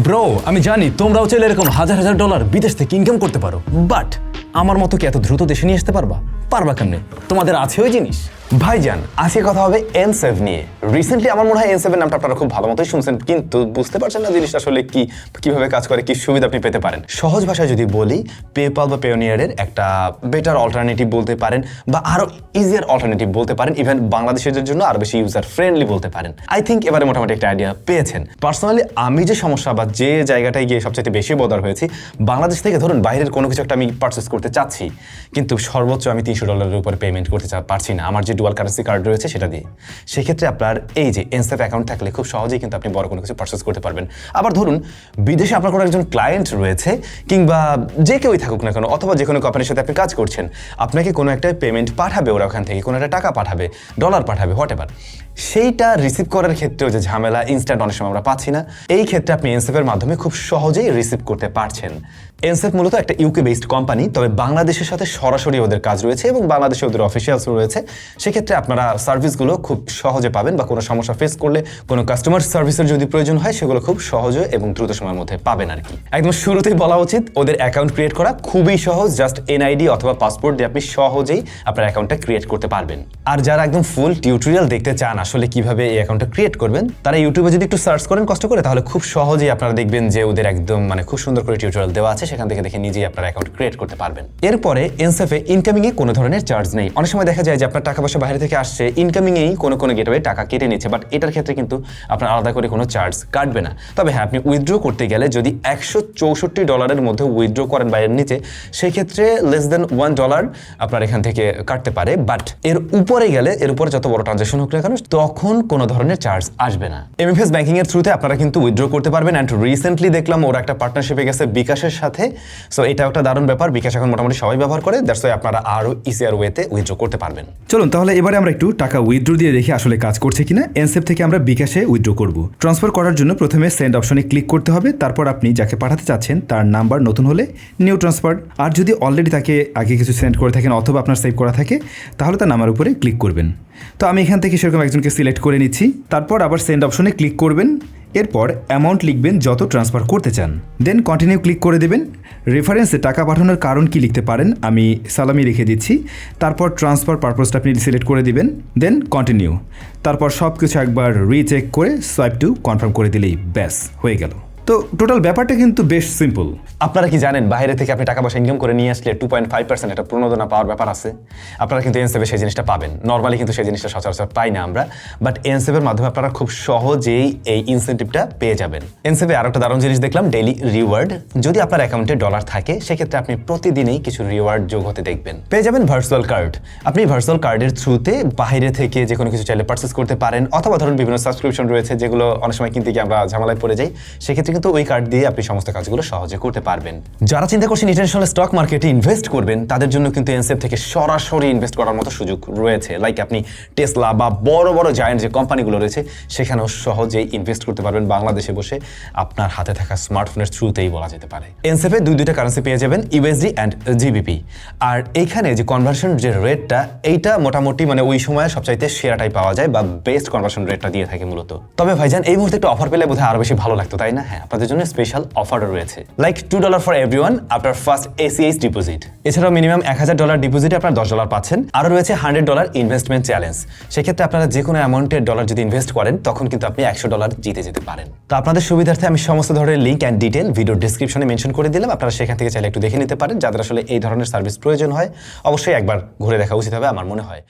Bro, আমি জানি তোমরাও চাইলে এরকম হাজার হাজার ডলার বিদেশ থেকে ইনকাম করতে পারো, বাট আমার মতো কি এত দ্রুত দেশে নিয়ে আসতে পারবা কেমনে? তোমাদের আছে ওই জিনিস? ভাইজান, আজকে কথা হবে N7 নিয়ে। রিসেন্টলি আমার মনে হয় N7 নামটা আপনারা খুব ভালো মতোই শুনছেন, কিন্তু বুঝতে পারছেন না জিনিসটা আসলে কিভাবে কাজ করে, কি সুবিধা আপনি পেতে পারেন। সহজ ভাষায় যদি বলি, পেপাল বা পেওনিয়ারের একটা বেটার অল্টারনেটিভ বলতে পারেন, বা আরো ইজিয়ার অল্টারনেটিভ বলতে পারেন, ইভেন বাংলাদেশের জন্য আরো বেশি ইউজার ফ্রেন্ডলি বলতে পারেন। আই থিঙ্ক এবারে মোটামুটি একটা আইডিয়া পেয়েছেন। পার্সোনালি আমি যে সমস্যা বা যে জায়গাটায় গিয়ে সবচেয়ে বেশি বদার হয়েছি, বাংলাদেশ থেকে ধরুন বাইরের কোনো কিছু একটা আমি পারচেস করতে চাচ্ছি, কিন্তু সর্বোচ্চ আমি $300 উপরে পেমেন্ট করতে পারছি না আমার যে ডুয়াল কারেন্সি কার্ড রয়েছে সেটা দিয়ে। সেক্ষেত্রে আপনার এই যে N7 অ্যাকাউন্ট থাকলে খুব সহজেই কিন্তু আপনি বড় কোনো কিছু পারচেস করতে পারবেন। আবার ধরুন বিদেশে আপনার কোনো একজন ক্লায়েন্ট রয়েছে, কিংবা যে কেউই থাকুক না কেন, অথবা যে কোনো কোম্পানির সাথে আপনি কাজ করছেন, আপনাকে কোনো একটা পেমেন্ট পাঠাবে, ওরা ওখান থেকে কোনো একটা টাকা পাঠাবে, ডলার পাঠাবে, হোয়াট এভার, সেইটা রিসিভ করার ক্ষেত্রেও যে ঝামেলা ইনস্ট্যান্ট অনেক সময় আমরা পাচ্ছি না, এই ক্ষেত্রে আপনি N7 এর মাধ্যমে খুব সহজেই রিসিভ করতে পারছেন। N7 মূলত একটা ইউকে বেসড কোম্পানি, তবে বাংলাদেশের সাথে সরাসরি ওদের কাজ রয়েছে এবং বাংলাদেশে ওদের অফিসিয়ালস রয়েছে। সেক্ষেত্রে আপনারা সার্ভিসগুলো খুব সহজে পাবেন, বা কোনো সমস্যা ফেস করলে, কোনো কাস্টমার সার্ভিসের যদি প্রয়োজন হয়, সেগুলো খুব সহজে এবং দ্রুত সময়ের মধ্যে পাবেন আর কি। একদম শুরুতেই বলা উচিত, ওদের অ্যাকাউন্ট ক্রিয়েট করা খুবই সহজ। জাস্ট NID অথবা পাসপোর্ট দিয়ে আপনি সহজেই আপনার অ্যাকাউন্টটা ক্রিয়েট করতে পারবেন। আর যারা একদম ফুল টিউটোরিয়াল দেখতে চান আসলে কিভাবে এই অ্যাকাউন্টটা ক্রিয়েট করবেন, তারা ইউটিউবে যদি একটু সার্চ করেন কষ্ট করে, তাহলে খুব সহজেই আপনারা দেখবেন যে ওদের একদম খুব সুন্দর করে টিউটোরিয়াল দেওয়া আছে, সেখান থেকে দেখে নিজেই আপনার অ্যাকাউন্ট ক্রিয়েট করতে পারবেন। এরপরে N7 এ ইনকামিং এ কোনো ধরনের চার্জ নেই। অনেক সময় দেখা যায় যে আপনার টাকা পয়সা বাইরে থেকে আসছে, ইনকামিং এই কোনো গেটওয়ে টাকা কেটে নিচ্ছে, বাট এটার ক্ষেত্রে কিন্তু আপনার আলাদা করে কোনো চার্জ কাটবে না। তবে হ্যাঁ, আপনি উইথড্র করতে গেলে যদি $164 মধ্যে উইথড্র করেন বাইরের নিচে, সেই ক্ষেত্রে লেস দেন $1 আপনার এখান থেকে কাটতে পারে, বাট এর উপরে গেলে, এর উপরে যত বড় ট্রানজাকশন হোক না কেন, তখন কোনো ধরনের চার্জ আসবে না। MFS ব্যাংকিং এর থ্রুতে আপনারা কিন্তু উইথড্র করতে পারবেন। অ্যান্ড রিসেন্টলি দেখলাম ওরা একটা পার্টনারশিপে গেছে বিকাশের সাথে, সো এটা একটা দারুণ ব্যাপার। বিকাশ এখন মোটামুটি সবাই ব্যবহার করে, দ্যাটস ওয়াই আপনারা আরো ইজিয়ার ওয়েতে উইথড্র করতে পারবেন। চলুন তাহলে এবারে আমরা একটু টাকা উইথড্র দিয়ে দেখি আসলে কাজ করছে কিনা। N7 থেকে আমরা বিকাশে উইথড্র করব। ট্রান্সফার করার জন্য প্রথমে সেন্ড অপশনে ক্লিক করতে হবে, তারপর আপনি যাকে পাঠাতে চাচ্ছেন তার নাম্বার নতুন হলে নিউ ট্রান্সফার, আর যদি অলরেডি তাকে আগে কিছু সেন্ড করে থাকেন অথবা আপনার সেভ করা থাকে, তাহলে তার নাম্বার উপরে ক্লিক করবেন। তো আমি এখান থেকে সেরকম একজনকে সিলেক্ট করে নিচ্ছি। তারপর আবার সেন্ড অপশনে ক্লিক করবেন, এরপর অ্যামাউন্ট লিখবেন যত ট্রান্সফার করতে চান, দেন কন্টিনিউ ক্লিক করে দেবেন। রেফারেন্সে টাকা পাঠানোর কারণ কি লিখতে পারেন, আমি সালামি লিখে দিচ্ছি। তারপর ট্রান্সফার পারপোজটা আপনি সিলেক্ট করে দিবেন, দেন কন্টিনিউ। তারপর সব কিছু একবার রিচেক করে সোয়াইপ টু কনফার্ম করে দিলেই ব্যাস হয়ে গেল। তো টোটাল ব্যাপারটা কিন্তু বেশ সিম্পল। আপনারা কি জানেন, বাইরে থেকে আপনি টাকা পয়সা ইনকাম করে নিয়ে আসলে 2.5% একটা প্রণোদনা পাওয়ার ব্যাপার আছে। আপনারা কিন্তু N7 সেই জিনিসটা পাবেন। নর্মালি কিন্তু সেই জিনিসটা সচরাচর পাই না আমরা, বাট N7 এর মাধ্যমে আপনারা খুব সহজেই এই ইনসেন্টিভটা পেয়ে যাবেন। N7 আর একটা দারুণ জিনিস দেখলাম, ডেইলি রিওয়ার্ড। যদি আপনার অ্যাকাউন্টে ডলার থাকে, সেক্ষেত্রে আপনি প্রতিদিনই কিছু রিওয়ার্ড যোগ হতে দেখবেন। পেয়ে যাবেন ভার্চুয়াল কার্ড। আপনি ভার্চুয়াল কার্ডের থ্রুতে বাইরে থেকে যে কোনো কিছু চাইলে পারচেস করতে পারেন, অথবা ধরুন বিভিন্ন সাবস্ক্রিপশন রয়েছে যেগুলো অনেক সময় কিনতে গিয়ে আমরা ঝামেলায় পড়ে যাই, সেক্ষেত্রে কিন্তু ওই কার্ড দিয়ে আপনি সমস্ত কাজগুলো সহজে করতে পারবেন। যারা চিন্তা করছেন ইন্টারন্যাশনাল স্টক মার্কেটে ইনভেস্ট করবেন, তাদের জন্য কিন্তু N7 থেকে সরাসরি ইনভেস্ট করার মতো সুযোগ রয়েছে। লাইক আপনি টেসলা বা বড় বড় জায়ান্ট যে কোম্পানিগুলো রয়েছে, সেখানেও সহজেই ইনভেস্ট করতে পারবেন বাংলাদেশে বসে, আপনার হাতে থাকা স্মার্টফোনের থ্রুতেই বলা যেতে পারে। N7 এ দুইটা কারেন্সি পেয়ে যাবেন, USD অ্যান্ড GBP। আর এইখানে যে কনভার্সন যে রেটটা, এইটা মোটামুটি ওই সময় সবচাইতে সেরাটাই পাওয়া যায়, বা বেস্ট কনভার্সন রেটটা দিয়ে থাকে মূলত। তবে ভাইজান, এই মুহূর্তে একটা অফার পেলে বোধহয় আরো বেশি ভালো লাগতো, তাই না? হ্যাঁ, আপনাদের জন্য স্পেশাল অফারও রয়েছে, like $2 for everyone after first ACH deposit. এছাড়াও মিনিমাম $1000 ডিপোজিটে আপনার $10 পাচ্ছেন। আরও রয়েছে $100 ইনভেস্টমেন্ট চ্যালেঞ্জ। সেক্ষেত্রে আপনারা যে কোনো অ্যামাউন্টের ডলার যদি ইনভেস্ট করেন, তখন কিন্তু আপনি $100 জিতে যেতে পারেন। তো আপনাদের সুবিধার্থে আমি সমস্ত ধরনের লিঙ্ক অ্যান্ড ডিটেল ভিডিও ডিসক্রিপশনে মেনশন করে দিলাম। আপনারা সেখান থেকে চাইলে একটু দেখে নিতে পারেন। যাদের আসলে এই ধরনের সার্ভিস প্রয়োজন হয়, অবশ্যই একবার ঘুরে দেখা উচিত হবে আমার মনে হয়।